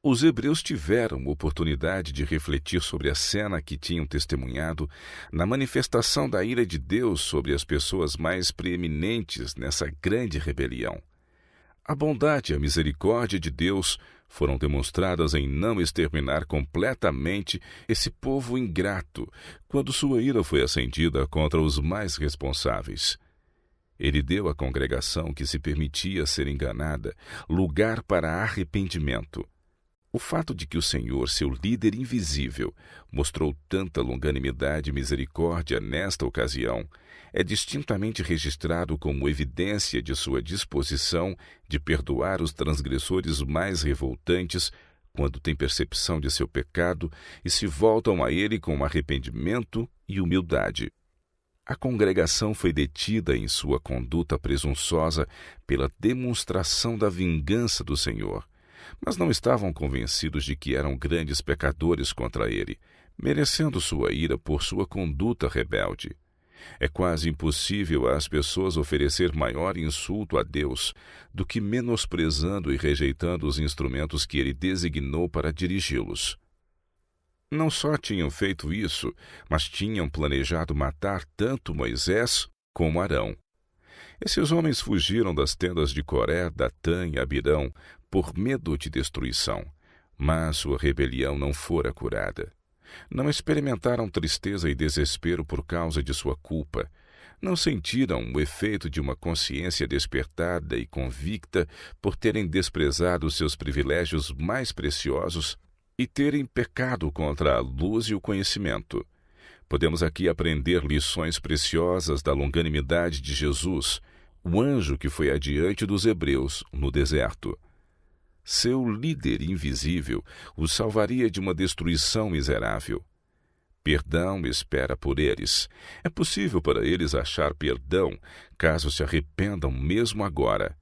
Os hebreus tiveram oportunidade de refletir sobre a cena que tinham testemunhado na manifestação da ira de Deus sobre as pessoas mais preeminentes nessa grande rebelião. A bondade e a misericórdia de Deus foram demonstradas em não exterminar completamente esse povo ingrato, quando sua ira foi acendida contra os mais responsáveis. Ele deu à congregação que se permitia ser enganada lugar para arrependimento. O fato de que o Senhor, seu líder invisível, mostrou tanta longanimidade e misericórdia nesta ocasião é distintamente registrado como evidência de sua disposição de perdoar os transgressores mais revoltantes quando têm percepção de seu pecado e se voltam a ele com arrependimento e humildade. A congregação foi detida em sua conduta presunçosa pela demonstração da vingança do Senhor, mas não estavam convencidos de que eram grandes pecadores contra ele, merecendo sua ira por sua conduta rebelde. É quase impossível às pessoas oferecer maior insulto a Deus do que menosprezando e rejeitando os instrumentos que ele designou para dirigi-los. Não só tinham feito isso, mas tinham planejado matar tanto Moisés como Arão. Esses homens fugiram das tendas de Coré, Datã e Abirão por medo de destruição, mas sua rebelião não fora curada. Não experimentaram tristeza e desespero por causa de sua culpa. Não sentiram o efeito de uma consciência despertada e convicta por terem desprezado seus privilégios mais preciosos e terem pecado contra a luz e o conhecimento. Podemos aqui aprender lições preciosas da longanimidade de Jesus, o anjo que foi adiante dos hebreus no deserto. Seu líder invisível os salvaria de uma destruição miserável. Perdão espera por eles. É possível para eles achar perdão caso se arrependam mesmo agora.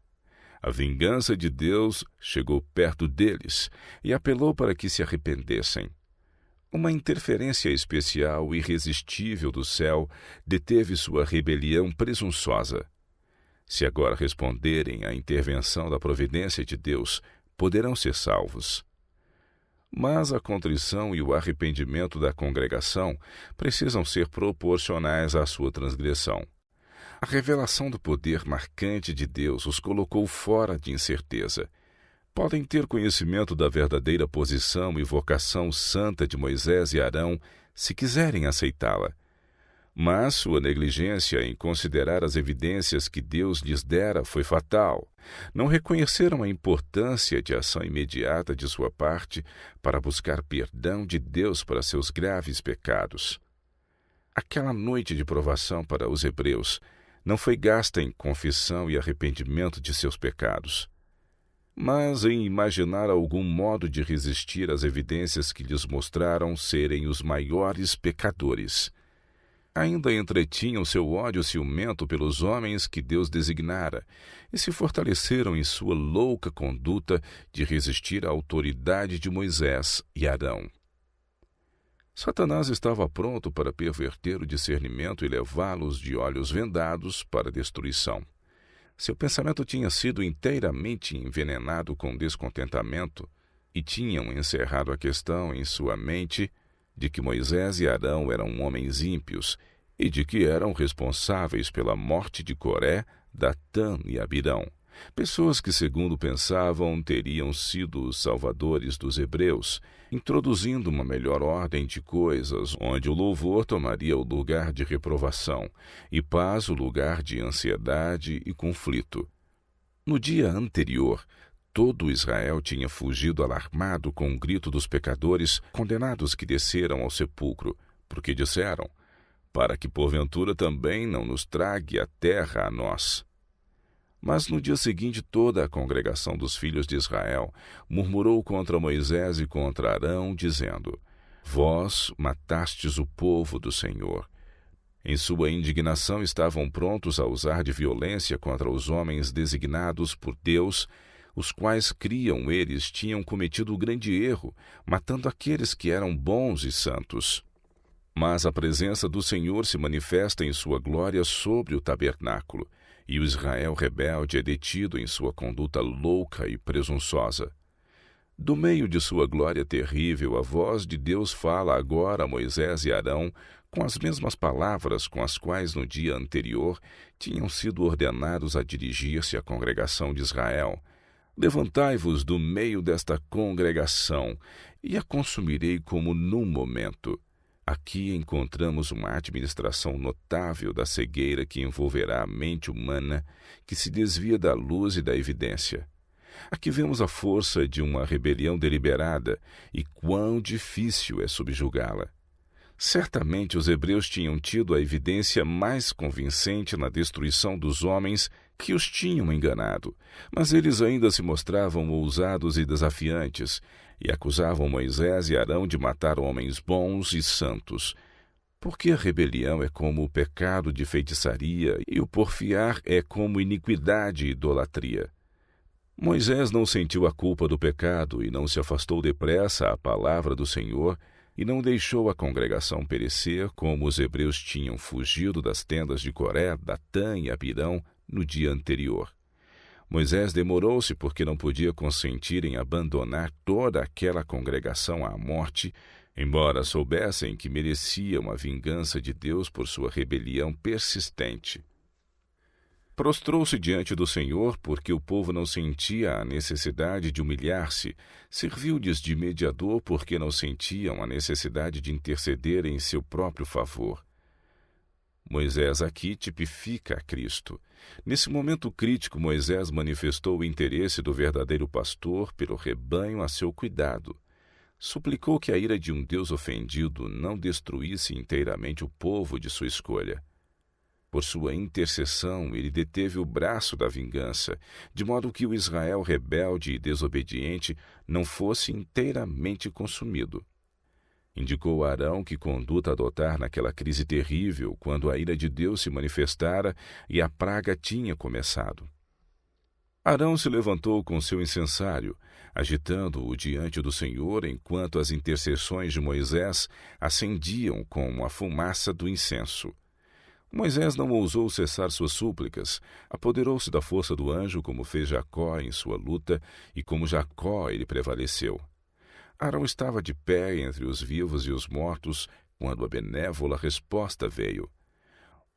A vingança de Deus chegou perto deles e apelou para que se arrependessem. Uma interferência especial e irresistível do céu deteve sua rebelião presunçosa. Se agora responderem à intervenção da providência de Deus, poderão ser salvos. Mas a contrição e o arrependimento da congregação precisam ser proporcionais à sua transgressão. A revelação do poder marcante de Deus os colocou fora de incerteza. Podem ter conhecimento da verdadeira posição e vocação santa de Moisés e Arão, se quiserem aceitá-la. Mas sua negligência em considerar as evidências que Deus lhes dera foi fatal. Não reconheceram a importância de ação imediata de sua parte para buscar perdão de Deus para seus graves pecados. Aquela noite de provação para os hebreus não foi gasta em confissão e arrependimento de seus pecados, mas em imaginar algum modo de resistir às evidências que lhes mostraram serem os maiores pecadores. ainda entretinham seu ódio ciumento pelos homens que Deus designara e se fortaleceram em sua louca conduta de resistir à autoridade de Moisés e Arão. Satanás estava pronto para perverter o discernimento e levá-los de olhos vendados para a destruição. Seu pensamento tinha sido inteiramente envenenado com descontentamento e tinham encerrado a questão em sua mente de que Moisés e Arão eram homens ímpios e de que eram responsáveis pela morte de Coré, Datã e Abirão, pessoas que, segundo pensavam, teriam sido os salvadores dos hebreus, introduzindo uma melhor ordem de coisas, onde o louvor tomaria o lugar de reprovação e paz o lugar de ansiedade e conflito. No dia anterior, todo Israel tinha fugido alarmado com o grito dos pecadores condenados que desceram ao sepulcro, porque disseram: para que porventura também não nos trague a terra a nós. Mas no dia seguinte toda a congregação dos filhos de Israel murmurou contra Moisés e contra Arão, dizendo: vós matastes o povo do Senhor. Em sua indignação estavam prontos a usar de violência contra os homens designados por Deus, os quais criam eles tinham cometido grande erro, matando aqueles que eram bons e santos. Mas a presença do Senhor se manifesta em sua glória sobre o tabernáculo, e o Israel rebelde é detido em sua conduta louca e presunçosa. Do meio de sua glória terrível, a voz de Deus fala agora a Moisés e Arão com as mesmas palavras com as quais no dia anterior tinham sido ordenados a dirigir-se à congregação de Israel: levantai-vos do meio desta congregação, e a consumirei como num momento. Aqui encontramos uma administração notável da cegueira que envolverá a mente humana, que se desvia da luz e da evidência. Aqui vemos a força de uma rebelião deliberada e quão difícil é subjugá-la. Certamente os hebreus tinham tido a evidência mais convincente na destruição dos homens que os tinham enganado, mas eles ainda se mostravam ousados e desafiantes, e acusavam Moisés e Arão de matar homens bons e santos. Porque a rebelião é como o pecado de feitiçaria e o porfiar é como iniquidade e idolatria. Moisés não sentiu a culpa do pecado e não se afastou depressa à palavra do Senhor e não deixou a congregação perecer como os hebreus tinham fugido das tendas de Coré, Datã e Abirão no dia anterior. Moisés demorou-se porque não podia consentir em abandonar toda aquela congregação à morte, embora soubessem que mereciam a vingança de Deus por sua rebelião persistente. Prostrou-se diante do Senhor porque o povo não sentia a necessidade de humilhar-se, serviu-lhes de mediador porque não sentiam a necessidade de interceder em seu próprio favor. Moisés aqui tipifica a Cristo. Nesse momento crítico, Moisés manifestou o interesse do verdadeiro pastor pelo rebanho a seu cuidado. Suplicou que a ira de um Deus ofendido não destruísse inteiramente o povo de sua escolha. Por sua intercessão, ele deteve o braço da vingança, de modo que o Israel rebelde e desobediente não fosse inteiramente consumido. Indicou a Arão que conduta adotar naquela crise terrível, quando a ira de Deus se manifestara e a praga tinha começado. Arão se levantou com seu incensário, agitando-o diante do Senhor, enquanto as intercessões de Moisés ascendiam como a fumaça do incenso. Moisés não ousou cessar suas súplicas, apoderou-se da força do anjo, como fez Jacó em sua luta, e como Jacó ele prevaleceu. Arão estava de pé entre os vivos e os mortos, quando a benévola resposta veio.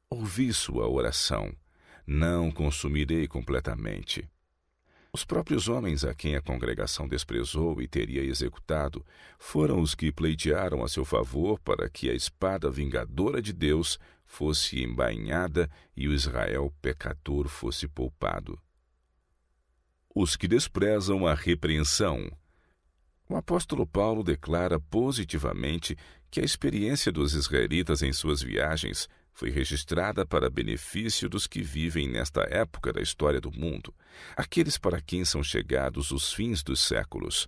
Ouvi sua oração, não consumirei completamente. Os próprios homens a quem a congregação desprezou e teria executado foram os que pleitearam a seu favor para que a espada vingadora de Deus fosse embainhada e o Israel pecador fosse poupado. Os que desprezam a repreensão. O apóstolo Paulo declara positivamente que a experiência dos israelitas em suas viagens foi registrada para benefício dos que vivem nesta época da história do mundo, aqueles para quem são chegados os fins dos séculos.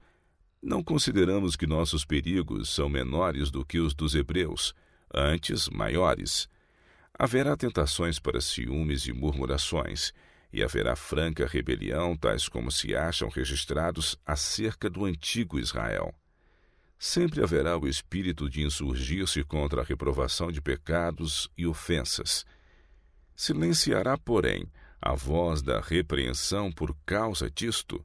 Não consideramos que nossos perigos são menores do que os dos hebreus, antes maiores. Haverá tentações para ciúmes e murmurações, e haverá franca rebelião, tais como se acham registrados acerca do antigo Israel. Sempre haverá o espírito de insurgir-se contra a reprovação de pecados e ofensas. Silenciará, porém, a voz da repreensão por causa disto?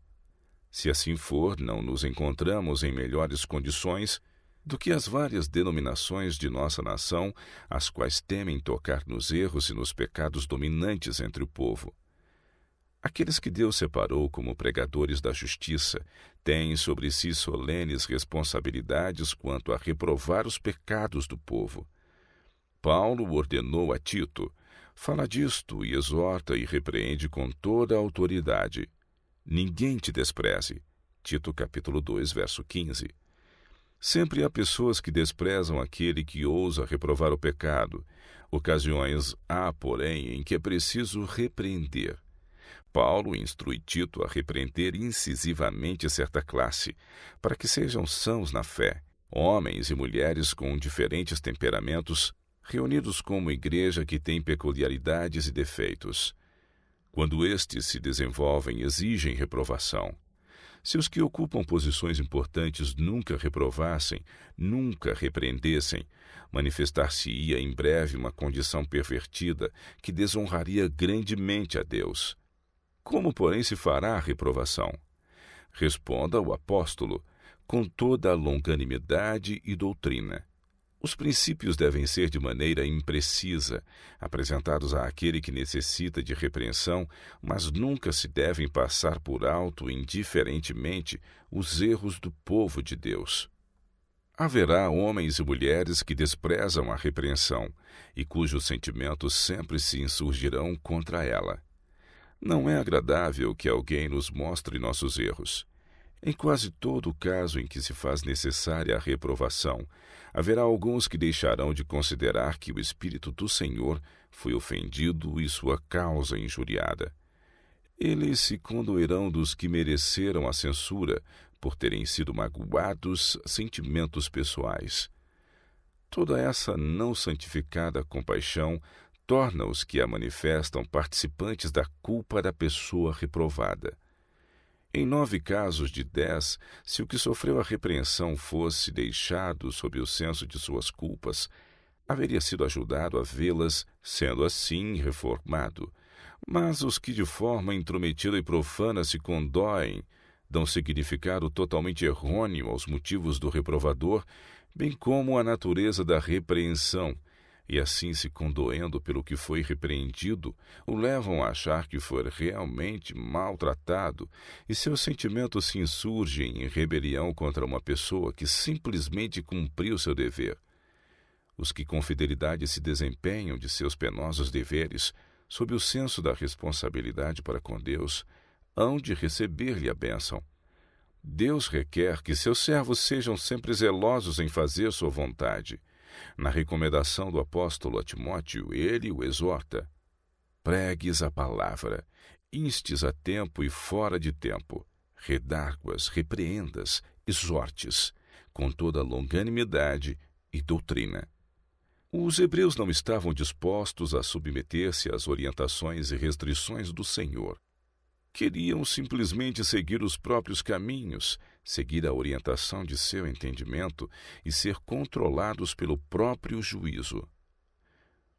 Se assim for, não nos encontramos em melhores condições do que as várias denominações de nossa nação, as quais temem tocar nos erros e nos pecados dominantes entre o povo. Aqueles que Deus separou como pregadores da justiça têm sobre si solenes responsabilidades quanto a reprovar os pecados do povo. Paulo ordenou a Tito: fala disto e exorta e repreende com toda a autoridade. Ninguém te despreze. Tito capítulo 2, verso 15. Sempre há pessoas que desprezam aquele que ousa reprovar o pecado. Ocasiões há, porém, em que é preciso repreender. Paulo instrui Tito a repreender incisivamente certa classe, para que sejam sãos na fé, homens e mulheres com diferentes temperamentos, reunidos como igreja que tem peculiaridades e defeitos. Quando estes se desenvolvem, exigem reprovação. Se os que ocupam posições importantes nunca reprovassem, nunca repreendessem, manifestar-se-ia em breve uma condição pervertida que desonraria grandemente a Deus. Como, porém, se fará a reprovação? Responda o apóstolo: com toda a longanimidade e doutrina. Os princípios devem ser de maneira imprecisa, apresentados àquele que necessita de repreensão, mas nunca se devem passar por alto indiferentemente os erros do povo de Deus. Haverá homens e mulheres que desprezam a repreensão e cujos sentimentos sempre se insurgirão contra ela. Não é agradável que alguém nos mostre nossos erros. Em quase todo o caso em que se faz necessária a reprovação, haverá alguns que deixarão de considerar que o Espírito do Senhor foi ofendido e sua causa injuriada. Eles se condoerão dos que mereceram a censura por terem sido magoados sentimentos pessoais. Toda essa não santificada compaixão torna os que a manifestam participantes da culpa da pessoa reprovada. Em 9 casos de 10, se o que sofreu a repreensão fosse deixado sob o senso de suas culpas, haveria sido ajudado a vê-las, sendo assim reformado. Mas os que de forma intrometida e profana se condoem, dão significado totalmente errôneo aos motivos do reprovador, bem como à natureza da repreensão, e assim se condoendo pelo que foi repreendido, o levam a achar que foi realmente maltratado, e seus sentimentos se insurgem em rebelião contra uma pessoa que simplesmente cumpriu seu dever. Os que com fidelidade se desempenham de seus penosos deveres, sob o senso da responsabilidade para com Deus, hão de receber-lhe a bênção. Deus requer que seus servos sejam sempre zelosos em fazer sua vontade. Na recomendação do apóstolo a Timóteo, ele o exorta: pregues a palavra, instes a tempo e fora de tempo, redarguas, repreendas, exortes, com toda longanimidade e doutrina. Os hebreus não estavam dispostos a submeter-se às orientações e restrições do Senhor. Queriam simplesmente seguir os próprios caminhos, seguir a orientação de seu entendimento e ser controlados pelo próprio juízo.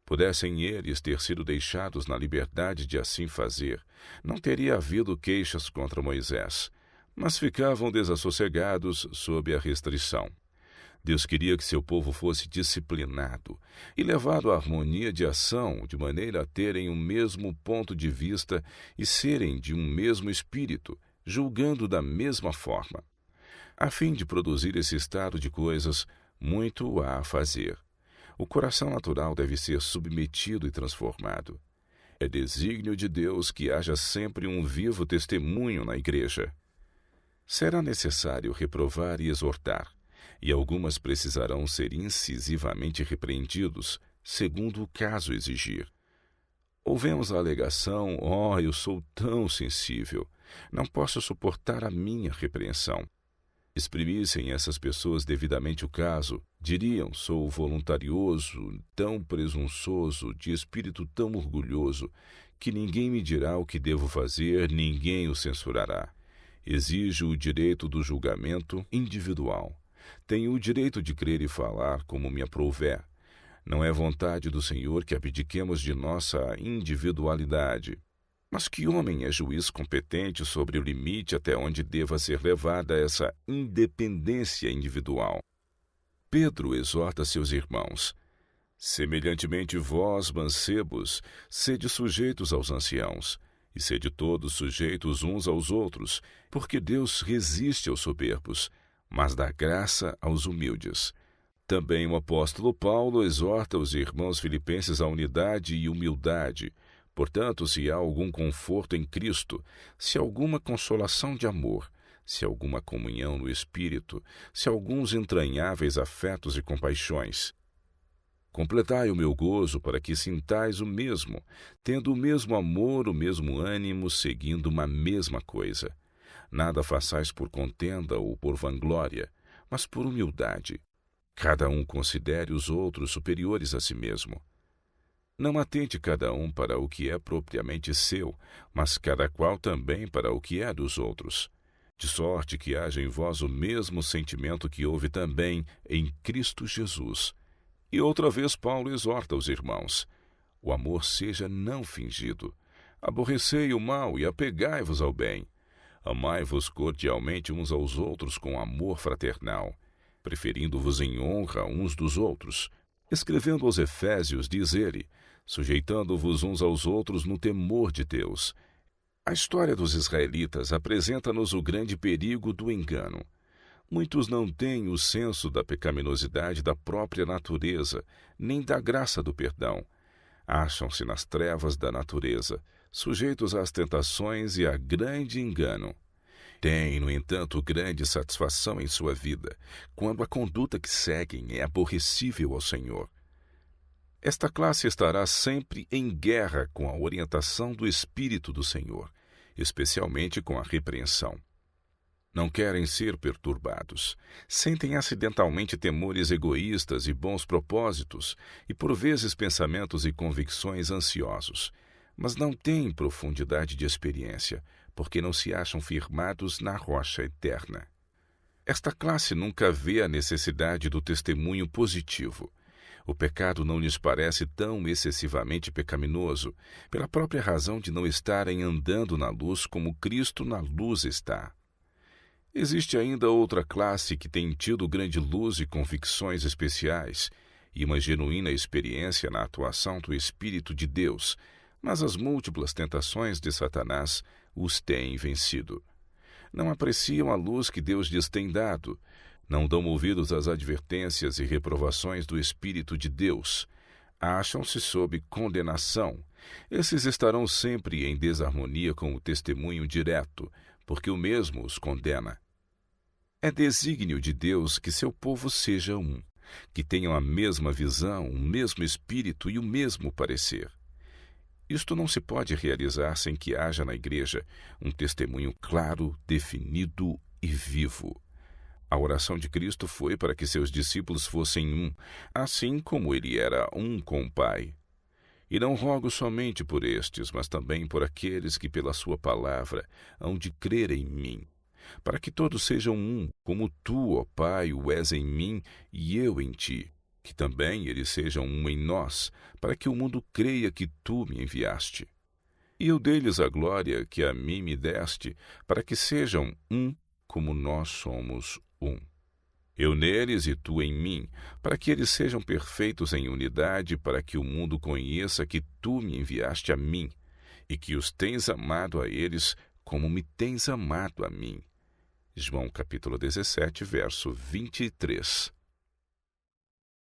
Pudessem eles ter sido deixados na liberdade de assim fazer, não teria havido queixas contra Moisés, mas ficavam desassossegados sob a restrição. Deus queria que seu povo fosse disciplinado e levado à harmonia de ação, de maneira a terem o mesmo ponto de vista e serem de um mesmo espírito, julgando da mesma forma. A fim de produzir esse estado de coisas, muito há a fazer. O coração natural deve ser submetido e transformado. É desígnio de Deus que haja sempre um vivo testemunho na igreja. Será necessário reprovar e exortar, e algumas precisarão ser incisivamente repreendidos, segundo o caso exigir. Ouvemos a alegação: eu sou tão sensível, não posso suportar a minha repreensão. Exprimissem essas pessoas devidamente o caso, diriam: sou voluntarioso, tão presunçoso, de espírito tão orgulhoso, que ninguém me dirá o que devo fazer, ninguém o censurará. Exijo o direito do julgamento individual. Tenho o direito de crer e falar como me aprouver. Não é vontade do Senhor que abdiquemos de nossa individualidade. Mas que homem é juiz competente sobre o limite até onde deva ser levada essa independência individual? Pedro exorta seus irmãos: semelhantemente vós, mancebos, sede sujeitos aos anciãos, e sede todos sujeitos uns aos outros, porque Deus resiste aos soberbos, mas dá graça aos humildes. Também o apóstolo Paulo exorta os irmãos filipenses à unidade e humildade. Portanto, se há algum conforto em Cristo, se alguma consolação de amor, se alguma comunhão no Espírito, se alguns entranháveis afetos e compaixões, completai o meu gozo para que sintais o mesmo, tendo o mesmo amor, o mesmo ânimo, seguindo uma mesma coisa. Nada façais por contenda ou por vanglória, mas por humildade. Cada um considere os outros superiores a si mesmo. Não atente cada um para o que é propriamente seu, mas cada qual também para o que é dos outros. De sorte que haja em vós o mesmo sentimento que houve também em Cristo Jesus. E outra vez Paulo exorta os irmãos: o amor seja não fingido. Aborrecei o mal e apegai-vos ao bem. Amai-vos cordialmente uns aos outros com amor fraternal, preferindo-vos em honra uns dos outros. Escrevendo aos Efésios, diz ele: sujeitando-vos uns aos outros no temor de Deus. A história dos israelitas apresenta-nos o grande perigo do engano. Muitos não têm o senso da pecaminosidade da própria natureza, nem da graça do perdão. Acham-se nas trevas da natureza, sujeitos às tentações e a grande engano. Têm, no entanto, grande satisfação em sua vida, quando a conduta que seguem é aborrecível ao Senhor. Esta classe estará sempre em guerra com a orientação do Espírito do Senhor, especialmente com a repreensão. Não querem ser perturbados, sentem acidentalmente temores egoístas e bons propósitos, e por vezes pensamentos e convicções ansiosos, mas não têm profundidade de experiência, porque não se acham firmados na rocha eterna. Esta classe nunca vê a necessidade do testemunho positivo. O pecado não lhes parece tão excessivamente pecaminoso, pela própria razão de não estarem andando na luz como Cristo na luz está. Existe ainda outra classe que tem tido grande luz e convicções especiais, e uma genuína experiência na atuação do Espírito de Deus, mas as múltiplas tentações de Satanás os têm vencido. Não apreciam a luz que Deus lhes tem dado, não dão ouvidos às advertências e reprovações do Espírito de Deus. Acham-se sob condenação. Esses estarão sempre em desarmonia com o testemunho direto, porque o mesmo os condena. É desígnio de Deus que seu povo seja um, que tenham a mesma visão, o mesmo espírito e o mesmo parecer. Isto não se pode realizar sem que haja na igreja um testemunho claro, definido e vivo. A oração de Cristo foi para que seus discípulos fossem um, assim como ele era um com o Pai. E não rogo somente por estes, mas também por aqueles que pela sua palavra hão de crer em mim, para que todos sejam um, como tu, ó Pai, o és em mim e eu em ti, que também eles sejam um em nós, para que o mundo creia que tu me enviaste. E eu dei-lhes a glória que a mim me deste, para que sejam um, como nós somos um. Eu neles e tu em mim, para que eles sejam perfeitos em unidade, para que o mundo conheça que tu me enviaste a mim, e que os tens amado a eles como me tens amado a mim. João capítulo 17, verso 23.